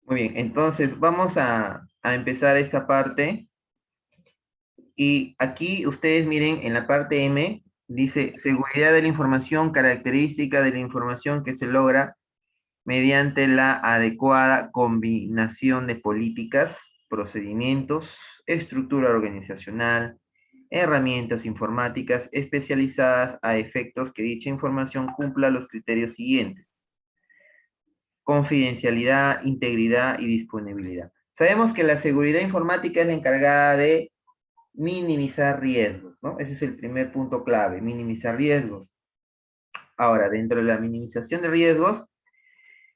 Muy bien, entonces vamos a empezar esta parte. Y aquí ustedes miren en la parte M, dice seguridad de la información, característica de la información que se logra mediante la adecuada combinación de políticas, procedimientos, estructura organizacional, herramientas informáticas especializadas a efectos que dicha información cumpla los criterios siguientes: confidencialidad, integridad y disponibilidad. Sabemos que la seguridad informática es la encargada de minimizar riesgos, ¿no? Ese es el primer punto clave, minimizar riesgos. Ahora, dentro de la minimización de riesgos,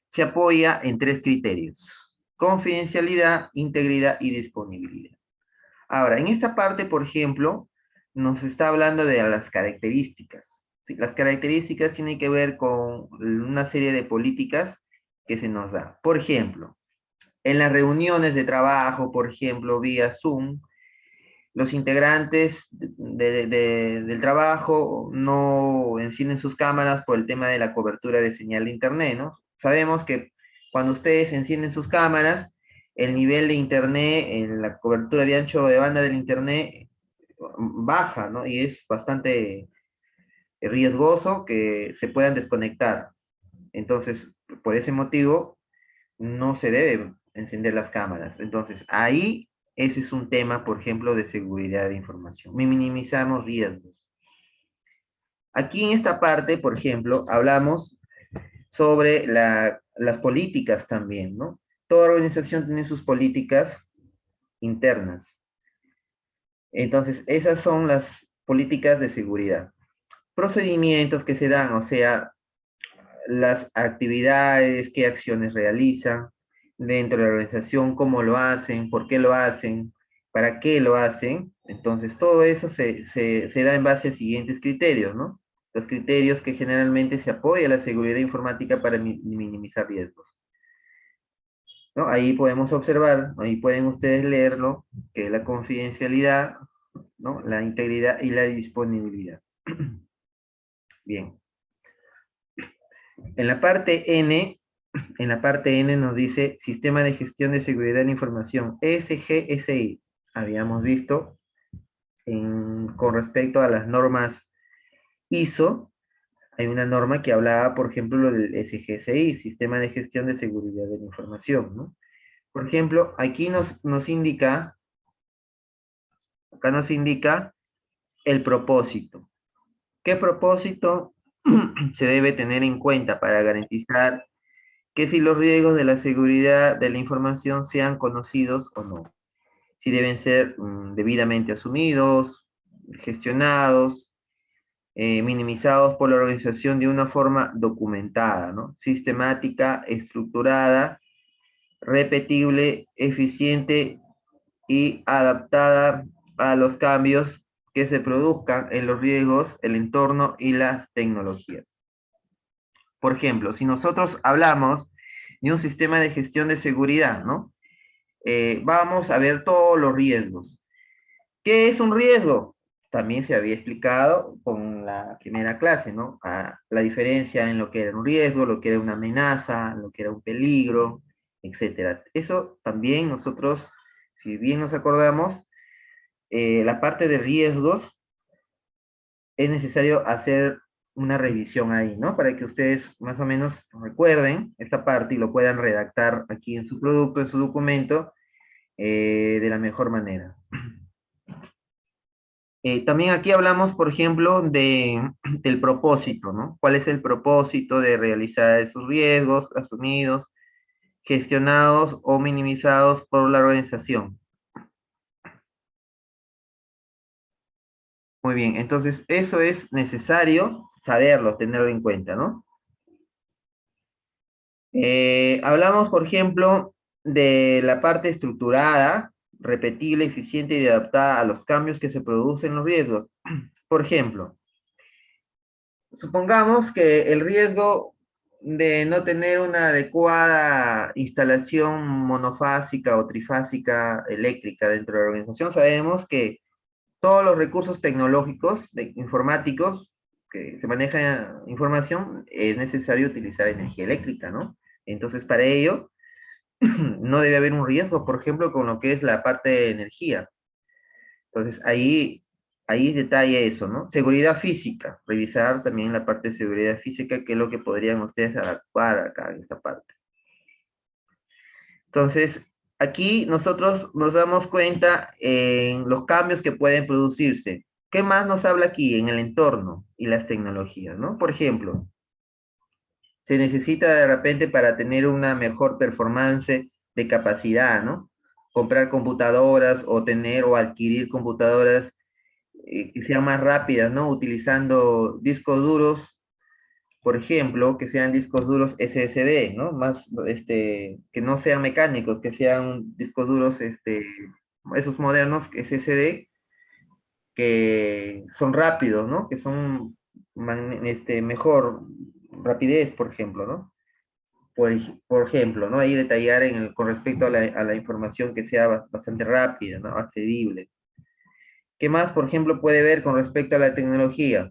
se apoya en tres criterios: confidencialidad, integridad y disponibilidad. Ahora, en esta parte, por ejemplo, nos está hablando de las características. ¿Sí? Las características tienen que ver con una serie de políticas que se nos da. Por ejemplo, en las reuniones de trabajo, por ejemplo, vía Zoom, los integrantes del trabajo no encienden sus cámaras por el tema de la cobertura de señal de internet, ¿no? Sabemos que cuando ustedes encienden sus cámaras, el nivel de internet en la cobertura de ancho de banda del internet baja, ¿no? Y es bastante riesgoso que se puedan desconectar. Entonces, por ese motivo, no se debe encender las cámaras. Entonces, ahí ese es un tema, por ejemplo, de seguridad de información. Minimizamos riesgos. Aquí en esta parte, por ejemplo, hablamos sobre las políticas también, ¿no? Toda organización tiene sus políticas internas. Entonces, esas son las políticas de seguridad. Procedimientos que se dan, o sea, las actividades, qué acciones realizan dentro de la organización, cómo lo hacen, por qué lo hacen, para qué lo hacen. Entonces, todo eso se da en base a siguientes criterios, ¿no? Los criterios que generalmente se apoya a la seguridad informática para minimizar riesgos, ¿no? Ahí podemos observar, ahí pueden ustedes leerlo, que la confidencialidad, ¿no? La integridad y la disponibilidad. Bien. En la parte N, en la parte N nos dice Sistema de Gestión de Seguridad de la Información, SGSI. Habíamos visto con respecto a las normas ISO, hay una norma que hablaba, por ejemplo, del SGSI, Sistema de Gestión de Seguridad de la Información, ¿no? Por ejemplo, aquí nos indica, acá nos indica el propósito. ¿Qué propósito se debe tener en cuenta para garantizar que si los riesgos de la seguridad de la información sean conocidos o no? Si deben ser debidamente asumidos, gestionados, minimizados por la organización de una forma documentada, ¿no? Sistemática, estructurada, repetible, eficiente y adaptada a los cambios que se produzcan en los riesgos, el entorno y las tecnologías. Por ejemplo, si nosotros hablamos de un sistema de gestión de seguridad, ¿no? Vamos a ver todos los riesgos. ¿Qué es un riesgo? También se había explicado con la primera clase, ¿no? La diferencia en lo que era un riesgo, lo que era una amenaza, lo que era un peligro, etcétera. Eso también nosotros, si bien nos acordamos, la parte de riesgos es necesario hacer una revisión ahí, ¿no? Para que ustedes más o menos recuerden esta parte y lo puedan redactar aquí en su producto, en su documento, de la mejor manera. También aquí hablamos, por ejemplo, del propósito, ¿no? ¿Cuál es el propósito de realizar esos riesgos asumidos, gestionados o minimizados por la organización? Muy bien, entonces eso es necesario saberlo, tenerlo en cuenta, ¿no? Hablamos, por ejemplo, de la parte estructurada, repetible, eficiente y adaptada a los cambios que se producen en los riesgos. Por ejemplo, supongamos que el riesgo de no tener una adecuada instalación monofásica o trifásica eléctrica dentro de la organización, sabemos que todos los recursos tecnológicos, informáticos, que se maneja información, es necesario utilizar energía eléctrica, ¿no? Entonces, para ello, no debe haber un riesgo, por ejemplo, con lo que es la parte de energía. Entonces, ahí detalla eso, ¿no? Seguridad física, revisar también la parte de seguridad física, que es lo que podrían ustedes adaptar acá en esta parte. Entonces, aquí nosotros nos damos cuenta en los cambios que pueden producirse. ¿Qué más nos habla aquí? En el entorno y las tecnologías, ¿no? Por ejemplo, se necesita de repente para tener una mejor performance de capacidad, ¿no? Comprar computadoras o tener o adquirir computadoras que sean más rápidas, ¿no? Utilizando discos duros, por ejemplo, que sean discos duros SSD, ¿no? Más, que no sean mecánicos, que sean discos duros, esos modernos SSD, que son rápidos, ¿no? Que son mejor rapidez, por ejemplo, ¿no? Por ejemplo, ¿no? Ahí detallar con respecto a la información que sea bastante rápida, ¿no? Accesible. ¿Qué más, por ejemplo, puede ver con respecto a la tecnología?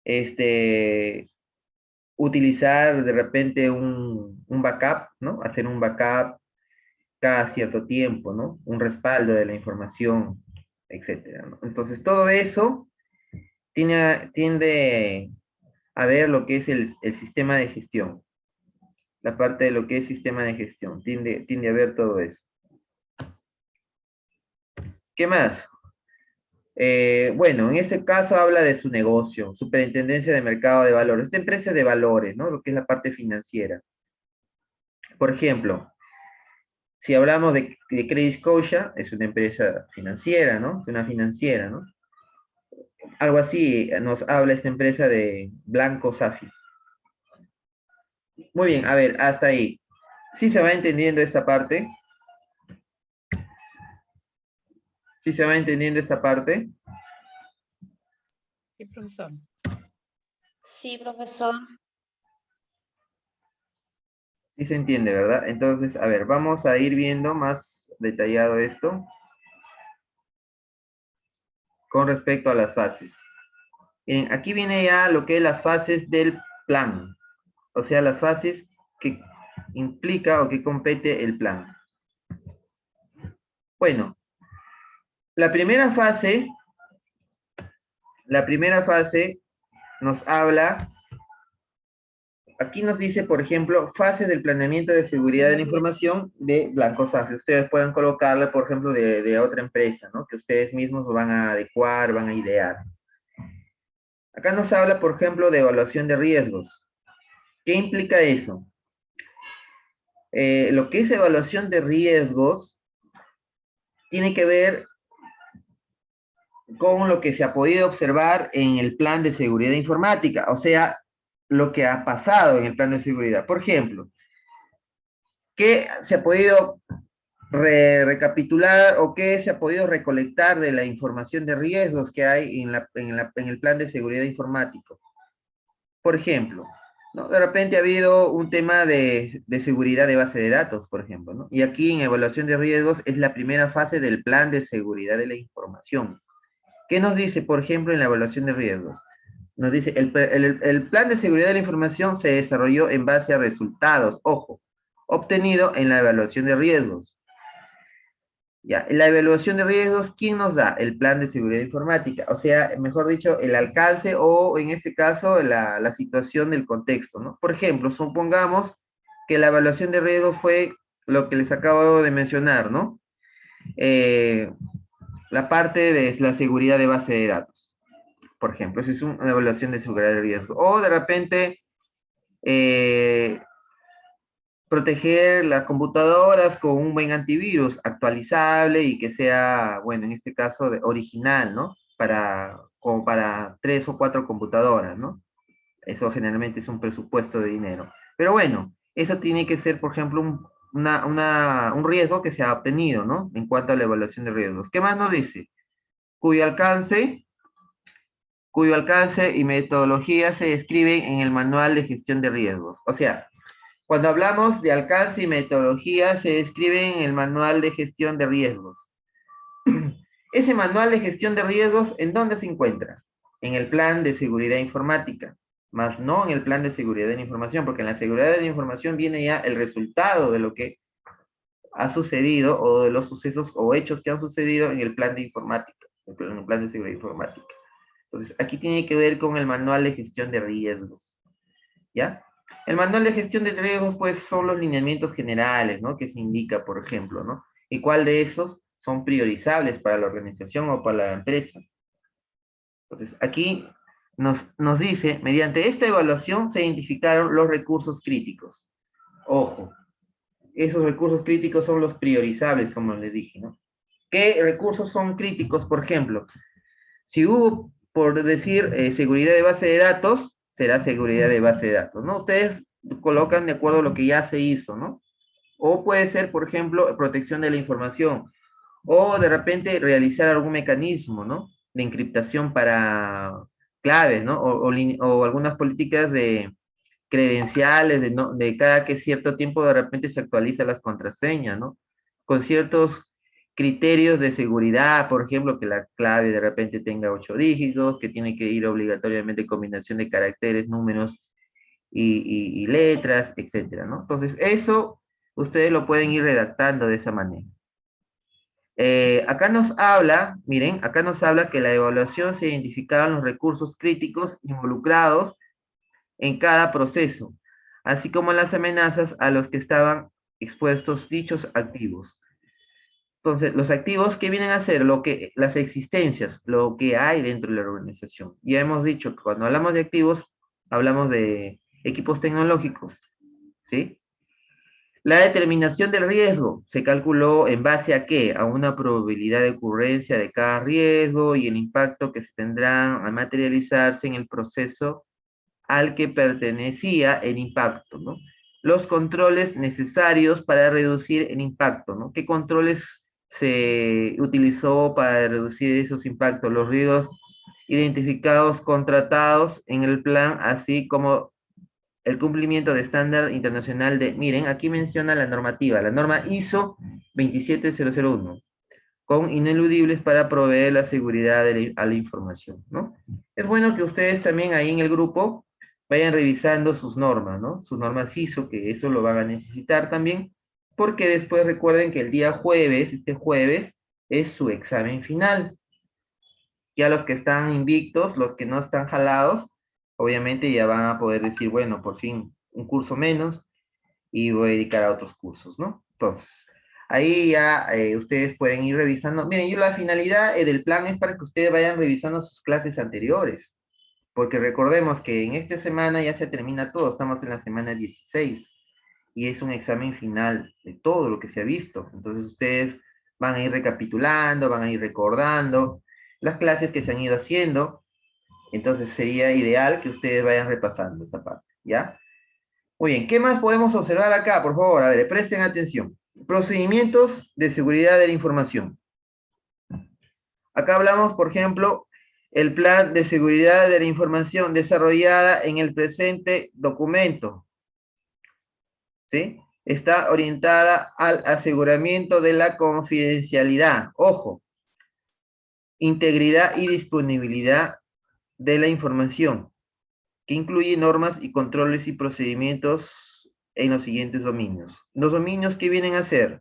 Este, utilizar de repente un backup, ¿no? Hacer un backup cada cierto tiempo, ¿no? Un respaldo de la información, etcétera, ¿no? Entonces, todo eso tiende a ver lo que es el sistema de gestión, la parte de lo que es sistema de gestión, tiende a ver todo eso. ¿Qué más? Bueno, en este caso habla de su negocio, Superintendencia de Mercado de Valores. Esta empresa es de valores, ¿no? Lo que es la parte financiera. Por ejemplo, si hablamos de Credit Scotia, es una empresa financiera, ¿no? Es una financiera, ¿no? Algo así nos habla esta empresa de Blanco Safi. Muy bien, a ver, hasta ahí. ¿Sí se va entendiendo esta parte? ¿Sí se va entendiendo esta parte? Sí, profesor. Sí, profesor. Sí se entiende, ¿verdad? Entonces, a ver, vamos a ir viendo más detallado esto con respecto a las fases. Miren, aquí viene ya lo que es las fases del plan, o sea, las fases que implica o que compete el plan. Bueno, la primera fase nos habla, aquí nos dice, por ejemplo, fase del planeamiento de seguridad de la información de Blanco Safri. Ustedes pueden colocarle, por ejemplo, de otra empresa, ¿no? Que ustedes mismos van a adecuar, van a idear. Acá nos habla, por ejemplo, de evaluación de riesgos. ¿Qué implica eso? Lo que es evaluación de riesgos tiene que ver con lo que se ha podido observar en el plan de seguridad informática, o sea, lo que ha pasado en el plan de seguridad. Por ejemplo, ¿qué se ha podido recapitular o qué se ha podido recolectar de la información de riesgos que hay en el plan de seguridad informático? Por ejemplo, ¿no? De repente ha habido un tema de seguridad de base de datos, por ejemplo, ¿no? Y aquí en evaluación de riesgos es la primera fase del plan de seguridad de la información. ¿Qué nos dice, por ejemplo, en la evaluación de riesgos? Nos dice, el plan de seguridad de la información se desarrolló en base a resultados, ojo, obtenido en la evaluación de riesgos. Ya, la evaluación de riesgos, ¿quién nos da? El plan de seguridad informática, o sea, mejor dicho, el alcance o en este caso la situación del contexto, ¿no? Por ejemplo, supongamos que la evaluación de riesgos fue lo que les acabo de mencionar, ¿no? La parte de la seguridad de base de datos, por ejemplo, esa es una evaluación de seguridad de riesgo. O de repente, proteger las computadoras con un buen antivirus actualizable y que sea, bueno, en este caso original, ¿no? Como para 3 o 4 computadoras, ¿no? Eso generalmente es un presupuesto de dinero. Pero bueno, eso tiene que ser, por ejemplo, un riesgo que se ha obtenido, ¿no? En cuanto a la evaluación de riesgos. ¿Qué más nos dice? Cuyo alcance y metodología se describen en el manual de gestión de riesgos. O sea, cuando hablamos de alcance y metodología, se describe en el manual de gestión de riesgos. Ese manual de gestión de riesgos, ¿en dónde se encuentra? En el plan de seguridad informática. más no en el plan de seguridad de la información, porque en la seguridad de la información viene ya el resultado de lo que ha sucedido o de los sucesos o hechos que han sucedido en el plan de informática, en el plan de seguridad informática. Entonces, aquí tiene que ver con el manual de gestión de riesgos, ¿ya? El manual de gestión de riesgos, pues, son los lineamientos generales, ¿no? Que se indica, por ejemplo, ¿no? Y cuál de esos son priorizables para la organización o para la empresa. Entonces, aquí nos dice, mediante esta evaluación se identificaron los recursos críticos. Ojo, esos recursos críticos son los priorizables, como les dije, ¿no? ¿Qué recursos son críticos? Por ejemplo, si hubo, por decir, seguridad de base de datos, será seguridad de base de datos, ¿no? Ustedes colocan de acuerdo a lo que ya se hizo, ¿no? O puede ser, por ejemplo, protección de la información, o de repente realizar algún mecanismo, ¿no? De encriptación para claves, ¿no? O algunas políticas de credenciales, de cada que cierto tiempo de repente se actualizan las contraseñas, ¿no? Con ciertos criterios de seguridad, por ejemplo, que la clave de repente tenga 8 dígitos, que tiene que ir obligatoriamente combinación de caracteres, números y letras, etcétera, ¿no? Entonces, eso ustedes lo pueden ir redactando de esa manera. Acá nos habla, miren, acá nos habla que la evaluación se identificaban los recursos críticos involucrados en cada proceso, así como las amenazas a los que estaban expuestos dichos activos. Entonces, los activos, ¿qué vienen a ser? Las existencias, lo que hay dentro de la organización. Ya hemos dicho que cuando hablamos de activos, hablamos de equipos tecnológicos, ¿sí? La determinación del riesgo se calculó en base a qué? A una probabilidad de ocurrencia de cada riesgo y el impacto que se tendrán al materializarse en el proceso al que pertenecía el impacto, ¿no? Los controles necesarios para reducir el impacto, ¿no? ¿Qué controles se utilizó para reducir esos impactos? Los riesgos identificados, contratados en el plan, así como el cumplimiento de estándar internacional de, miren, aquí menciona la normativa, la norma ISO 27001, con ineludibles para proveer la seguridad a la información, ¿no? Es bueno que ustedes también ahí en el grupo vayan revisando sus normas, ¿no? Sus normas ISO, que eso lo van a necesitar también, porque después recuerden que el día jueves, este jueves, es su examen final. Ya los que están invictos, los que no están jalados, obviamente ya van a poder decir, bueno, por fin un curso menos y voy a dedicar a otros cursos, ¿no? Entonces, ahí ya ustedes pueden ir revisando. Miren, yo la finalidad del plan es para que ustedes vayan revisando sus clases anteriores, porque recordemos que en esta semana ya se termina todo, estamos en la semana 16 y es un examen final de todo lo que se ha visto. Entonces ustedes van a ir recapitulando, van a ir recordando las clases que se han ido haciendo. Entonces sería ideal que ustedes vayan repasando esta parte, ¿ya? Muy bien, ¿qué más podemos observar acá? Por favor, a ver, presten atención. Procedimientos de seguridad de la información. Acá hablamos, por ejemplo, el plan de seguridad de la información desarrollada en el presente documento, ¿sí? Está orientada al aseguramiento de la confidencialidad. Ojo, integridad y disponibilidad de la información, que incluye normas y controles y procedimientos en los siguientes dominios. Los dominios que vienen a ser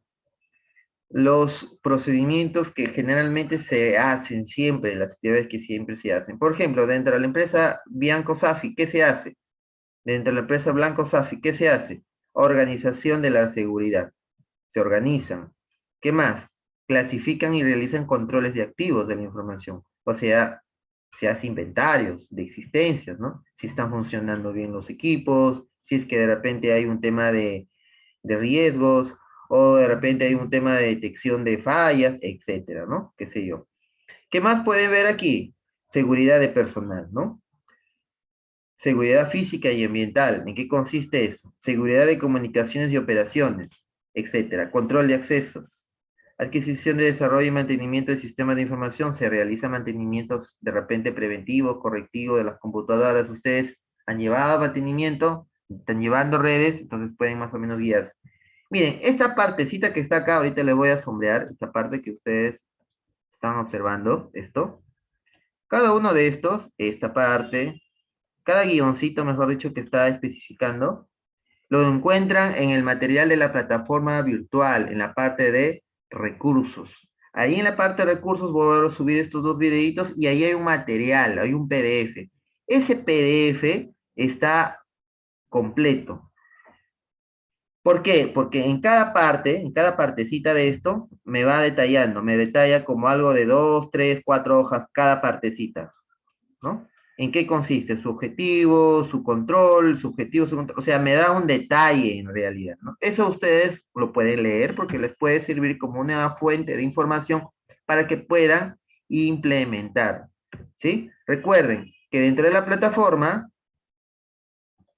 los procedimientos que generalmente se hacen siempre, las actividades que siempre se hacen. Por ejemplo, dentro de la empresa Bianco Safi, ¿qué se hace? Dentro de la empresa Blanco Safi, ¿qué se hace? Organización de la seguridad. Se organizan. ¿Qué más? Clasifican y realizan controles de activos de la información. O sea, se hace inventarios de existencias, ¿no? Si están funcionando bien los equipos, si es que de repente hay un tema de riesgos, o de repente hay un tema de detección de fallas, etcétera, ¿no? ¿Qué sé yo? ¿Qué más puede ver aquí? Seguridad de personal, ¿no? Seguridad física y ambiental. ¿En qué consiste eso? Seguridad de comunicaciones y operaciones, etcétera. Control de accesos. Adquisición de desarrollo y mantenimiento de sistemas de información. Se realiza mantenimientos de repente preventivos, correctivos de las computadoras. Ustedes han llevado mantenimiento, están llevando redes, entonces pueden más o menos guiarse. Miren, esta partecita que está acá, ahorita les voy a sombrear, esta parte que ustedes están observando, esto. Cada uno de estos, esta parte, cada guioncito, mejor dicho, que está especificando, lo encuentran en el material de la plataforma virtual, en la parte de recursos. Ahí en la parte de recursos voy a subir estos dos videitos y ahí hay un material, hay un PDF. Ese PDF está completo. ¿Por qué? Porque en cada parte, en cada partecita de esto, me va detallando, me detalla como algo de 2, 3, 4 hojas cada partecita, ¿no? ¿En qué consiste? Su objetivo, su objetivo, su control. O sea, me da un detalle en realidad, ¿no? Eso ustedes lo pueden leer porque les puede servir como una fuente de información para que puedan implementar, ¿sí? Recuerden que dentro de la plataforma,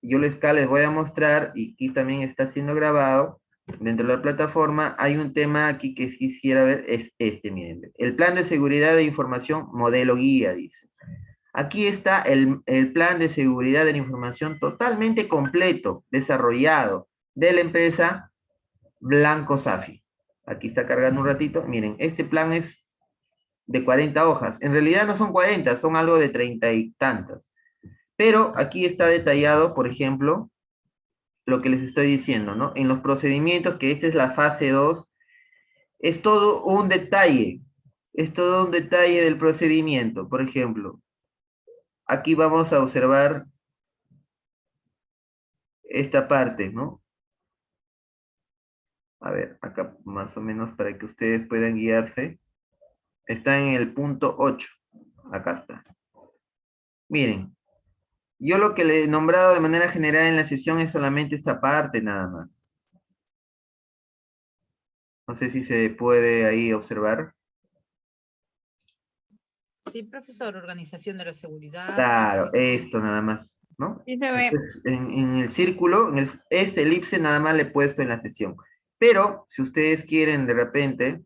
yo les voy a mostrar, y aquí también está siendo grabado, dentro de la plataforma hay un tema aquí que quisiera ver, es este, miren. El plan de seguridad de información, modelo guía, dice. Aquí está el plan de seguridad de la información totalmente completo, desarrollado, de la empresa Blanco Safi. Aquí está cargando un ratito. Miren, este plan es de 40 hojas. En realidad no son 40, son algo de 30 y tantas. Pero aquí está detallado, por ejemplo, lo que les estoy diciendo, ¿no? En los procedimientos, que esta es la fase 2, es todo un detalle. Es todo un detalle del procedimiento. Por ejemplo, aquí vamos a observar esta parte, ¿no? A ver, acá más o menos para que ustedes puedan guiarse. Está en el punto 8. Acá está. Miren, yo lo que le he nombrado de manera general en la sesión es solamente esta parte nada más. No sé si se puede ahí observar. Sí, profesor, organización de la seguridad. Claro, esto nada más, ¿no? Sí se ve. Entonces, en el círculo, este elipse nada más le he puesto en la sesión. Pero, si ustedes quieren de repente,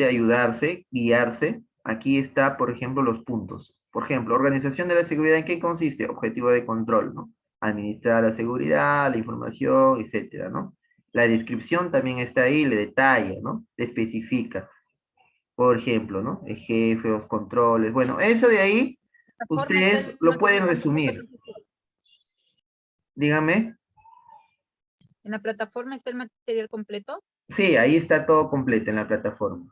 ayudarse, guiarse, aquí está, por ejemplo, los puntos. Por ejemplo, organización de la seguridad, ¿en qué consiste? Objetivo de control, ¿no? Administrar la seguridad, la información, etcétera, ¿no? La descripción también está ahí, le detalla, ¿no? Le especifica. Por ejemplo, ¿no? El jefe, los controles. Bueno, eso de ahí, La forma está ustedes el lo pueden material completo, resumir. profesor. Dígame. En la plataforma está el material completo. Sí, ahí está todo completo en la plataforma.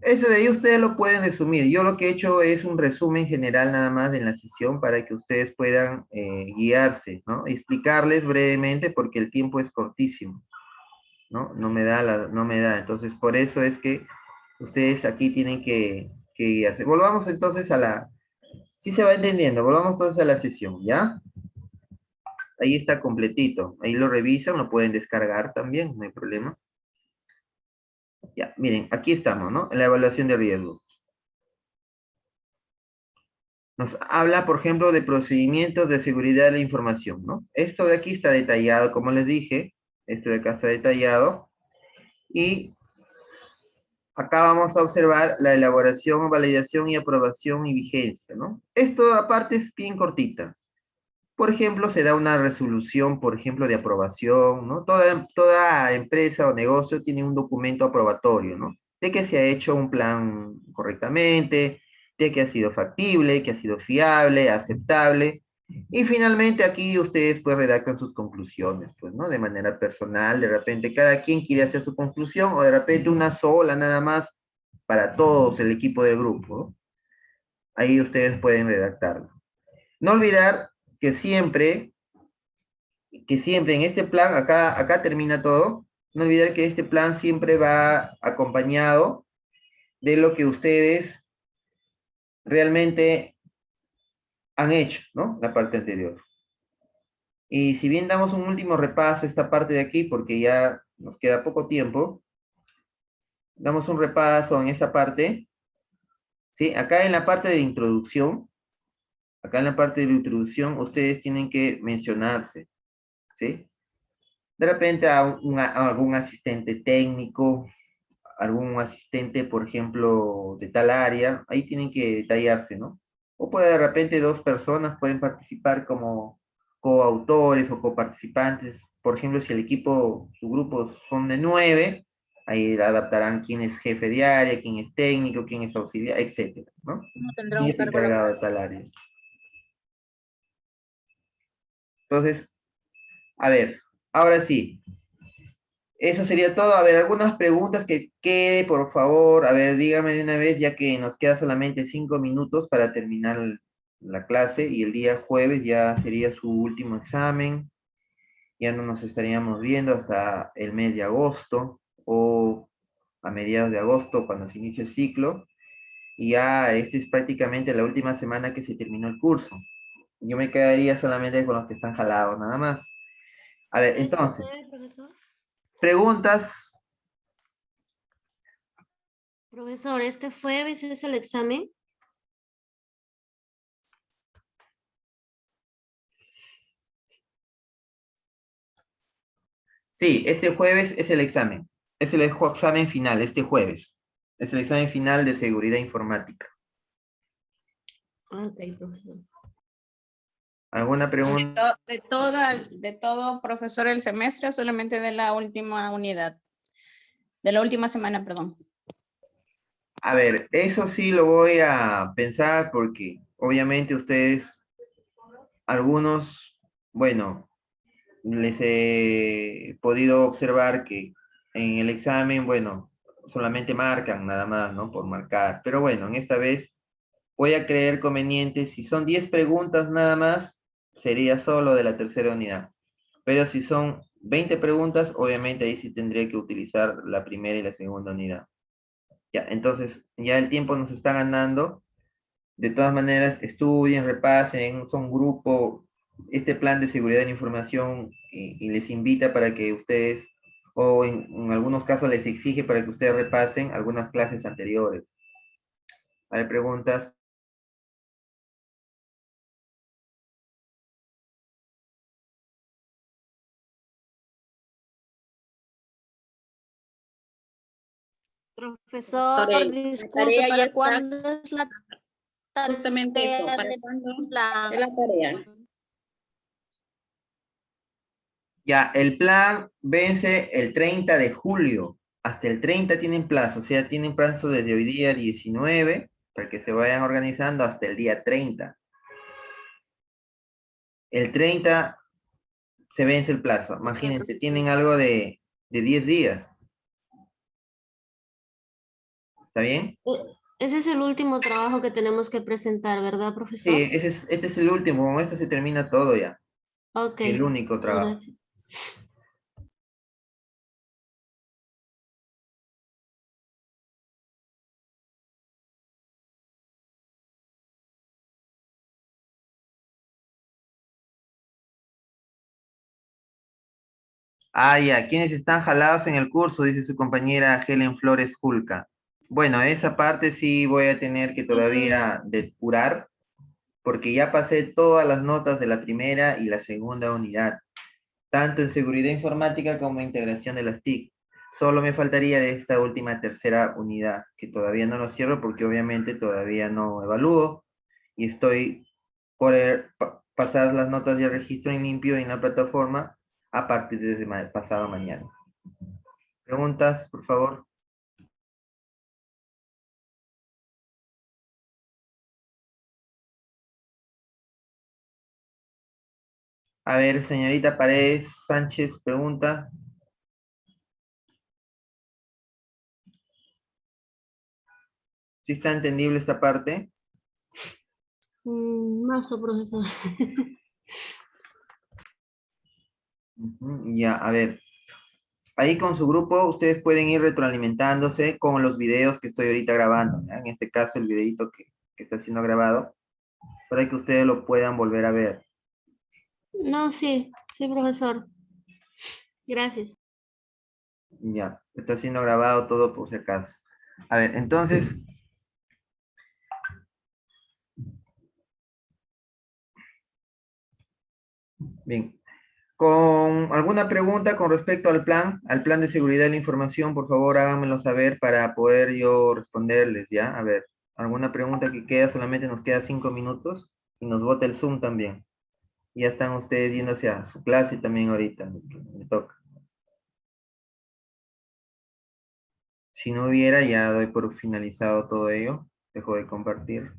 Eso de ahí ustedes lo pueden resumir. Yo lo que he hecho es un resumen general nada más en la sesión para que ustedes puedan guiarse, ¿no? Explicarles brevemente porque el tiempo es cortísimo, ¿no? No me da. Entonces, por eso es que ustedes aquí tienen que guiarse. Volvamos entonces a la... Sí se va entendiendo. Volvamos entonces a la sesión, ¿ya? Ahí está completito. Ahí lo revisan, lo pueden descargar también, no hay problema. Ya, miren, aquí estamos, ¿no? En la evaluación de riesgo. Nos habla, por ejemplo, de procedimientos de seguridad de la información, ¿no? Esto de aquí está detallado, como les dije. Esto de acá está detallado. Y acá vamos a observar la elaboración, validación y aprobación y vigencia, ¿no? Esto aparte es bien cortita. Por ejemplo, se da una resolución, por ejemplo, de aprobación, ¿no? Toda empresa o negocio tiene un documento aprobatorio, ¿no? De que se ha hecho un plan correctamente, de que ha sido factible, que ha sido fiable, aceptable. Y finalmente aquí ustedes pues redactan sus conclusiones, pues, ¿no? De manera personal, de repente cada quien quiere hacer su conclusión o de repente una sola nada más para todos el equipo del grupo, ¿no? Ahí ustedes pueden redactarlo. No olvidar que siempre en este plan, acá termina todo, no olvidar que este plan siempre va acompañado de lo que ustedes realmente han hecho, ¿no? La parte anterior. Y si bien damos un último repaso a esta parte de aquí, porque ya nos queda poco tiempo, damos un repaso en esta parte, ¿sí? Acá en la parte de introducción, ustedes tienen que mencionarse, ¿sí? De repente a algún asistente técnico, algún asistente, por ejemplo, de tal área, ahí tienen que detallarse, ¿no? O puede de repente dos personas pueden participar como coautores o coparticipantes. Por ejemplo, si el equipo, su grupo son de 9, ahí adaptarán quién es jefe de área, quién es técnico, quién es auxiliar, etcétera, ¿no? ¿Cómo tendrá ¿Quién un es cargo laboral? encargado de tal área? Entonces, a ver, ahora sí. Eso sería todo. A ver, algunas preguntas que quede, por favor. A ver, dígame de una vez, ya que nos queda solamente 5 minutos para terminar la clase y el día jueves ya sería su último examen. Ya no nos estaríamos viendo hasta el mes de agosto o a mediados de agosto cuando se inicia el ciclo. Y ya esta es prácticamente la última semana que se terminó el curso. Yo me quedaría solamente con los que están jalados, nada más. A ver, entonces, Profesor? preguntas. Profesor, ¿este jueves es el examen? Sí, este jueves es el examen. Es el examen final, este jueves. Es el examen final de seguridad informática. Ok, profesor. ¿Alguna pregunta? De todo, profesor, el semestre o solamente de la última unidad, de la última semana, perdón. A ver, eso sí lo voy a pensar porque obviamente ustedes, algunos, bueno, les he podido observar que en el examen, bueno, solamente marcan nada más, ¿no? Por marcar. Pero bueno, en esta vez voy a creer conveniente, si son 10 preguntas nada más, sería solo de la tercera unidad. Pero si son 20 preguntas, obviamente ahí sí tendría que utilizar la primera y la segunda unidad. Ya, entonces ya el tiempo nos está ganando. De todas maneras, estudien, repasen, son un grupo, este plan de seguridad de la información y les invita para que ustedes, o en algunos casos les exige para que ustedes repasen algunas clases anteriores. ¿Hay preguntas? Profesor, disculpe, tarea ya ¿para está. cuándo es la Justamente eso, tarea ¿para de cuándo plan? es la tarea? Ya, el plan vence el 30 de julio. Hasta el 30 tienen plazo, o sea, tienen plazo desde hoy día 19 para que se vayan organizando hasta el día 30. El 30 se vence el plazo. Ok, Imagínense, profesor. tienen algo de 10 días. ¿Está bien? Ese es el último trabajo que tenemos que presentar, ¿verdad, Sí, profesor? este es el último. Con esto se termina todo ya. Ok, El único trabajo. gracias. Ah, ya. ¿Quiénes están jalados en el curso? Dice su compañera Helen Flores Julca. Bueno, esa parte sí voy a tener que todavía depurar, porque ya pasé todas las notas de la primera y la segunda unidad, tanto en seguridad informática como en integración de las TIC. Solo me faltaría de esta última tercera unidad, que todavía no lo cierro porque obviamente todavía no evalúo y estoy por pasar las notas de registro en limpio en la plataforma a partir de pasado mañana. ¿Preguntas, por favor? A ver, señorita Paredes Sánchez, pregunta. ¿Sí está entendible esta parte? Mazo, profesor. Ya, a ver. Ahí con su grupo ustedes pueden ir retroalimentándose con los videos que estoy ahorita grabando, ¿ya? En este caso el videito que está siendo grabado, para que ustedes lo puedan volver a ver. No, sí, profesor. Gracias. Ya, está siendo grabado todo por si acaso. A ver, entonces, bien. ¿Con alguna pregunta con respecto al plan de seguridad de la información? Por favor, háganmelo saber para poder yo responderles, ¿ya? A ver, ¿alguna pregunta que queda? Solamente nos queda 5 minutos y nos bota el Zoom también. Ya están ustedes yéndose a su clase también ahorita, me toca. Si no hubiera, ya doy por finalizado todo ello. Dejo de compartir.